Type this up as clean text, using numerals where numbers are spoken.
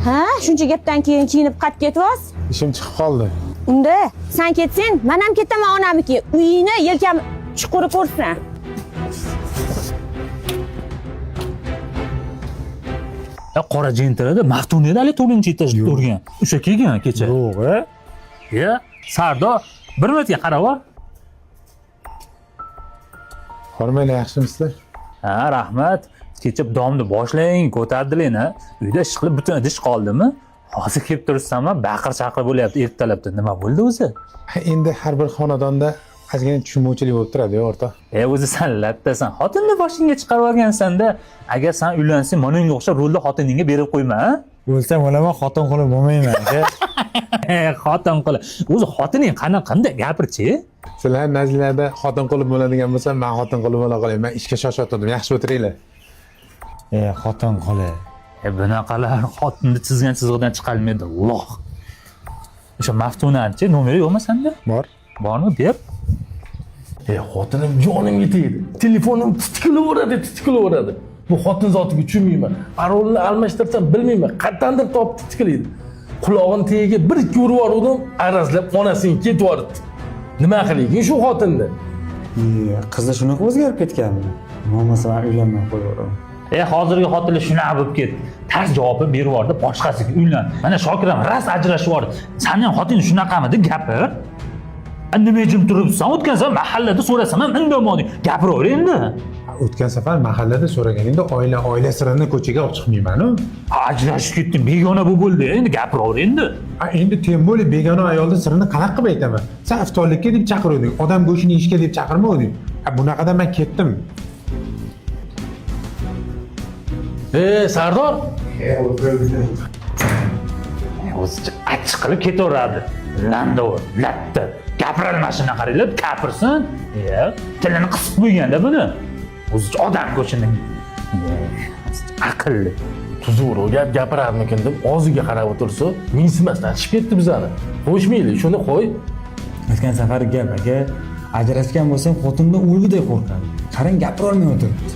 Ha, shuncha gapdan keyin kiyinib qaytib ketyapsiz? Ishim chiqib qoldi. Unda sen ketsang, men ham ketaman onamniki. Uyini yelkam chuquri ko'rsin. Qora jentirada Maftuniyda hali 4-etajda turgan. O'sha kelgan kecha. Yo'q, a? Ya, Sardor, bir minutga qarab ol. Hormaylar, yaxshimisizlar? Ha, rahmat. Kecha domni boshlang, ko'tardilar-a. Uyda ish qilib butun idish qoldimi? Hozir kelib turibsanmi? Baqir-chaqir bo'lyapti ertalabda. Nima bo'ldi o'zi? Endi har bir xonadonda ozgina tushunmovchilik bo'lib turadi-ku, o'rtoq. O'zi sen lattasan. Xotinni boshingga chiqarib olgansan-da. Agar sen uylansang, menga o'xshab rolni xotiningga berib qo'yma, ha? Bo'lsam bo'laman, xotin qilib bo'lmayman. Xotin qilib. O'zi xotining qanday gapirchi? Sizlar nazarlarda xotin qilib bo'ladigan bo'lsa, men xotin qilib bo'la qolay. Men ishga shoshayotgandim. Yaxshi o'tiringlar. Xotin qilib. Bunaqalar xotinni chizgan chizig'idan chiqolmaydi. Alloh. O'sha Maftunanchi nomeri yo'qmi senda? Bor. Bormi? Ber. Xotinim jonimga tegdi. Telefonim titiklaveradi. Bu xotin zotiga tushunmayman. Parolni almashtirsam bilmayman. Qayerdandir topib titiklaydi. Qulog'ini tagiga bir ikki urib yubordim, arazlab onasiga ketib yubordi. Nima qilaykin shu xotinni? Qizi shunaqa o'zgarib ketganmi? Bo'lmasa men uylanmay qo'yaveraman. Hozirgi xotinlar shunaqa bo'lib ketdi. Tars javob berib yubordi, boshqasiga uylan. Mana Shokir ham ras ajrashib yubordi. Sening xotining shunaqami deb gapir. Nima jim turibsan? O'tgan safar mahallada so'rasam ham indamading. Gapiraver endi. O'tgan safar mahallada so'raganingda oila sirini ko'chaga olib chiqmayman-ku. Ajrashib ketdim, begona bo'ldi. Endi gapiraver endi. Endi tem bo'lib begona ayolning sirini qanaqa qilib aytaman? Sen iftorlikka deb chaqiruvding, odam go'shtini yeyishga deb chaqirmovding. Bunaqada men ketdim. Sardor? O'zicha achchiq qilib ketaveradi. Landovor, latta. Gapiralmashini qaranglar, gapirsin. Tilini qisib qo'yganda buni. O'zicha odam go'shini. Aqlli. Tuzur gap gapirarmikin deb og'ziga qarab o'tirsa, mensimasdan chiqib ketdi bizani. Qo'shmaylik, shuni qo'y. O'tgan safar gap aka, ajrashgan bo'lsam xotindan o'lgudek qo'rqadi. Qarang gapira olmay o'tiribdi.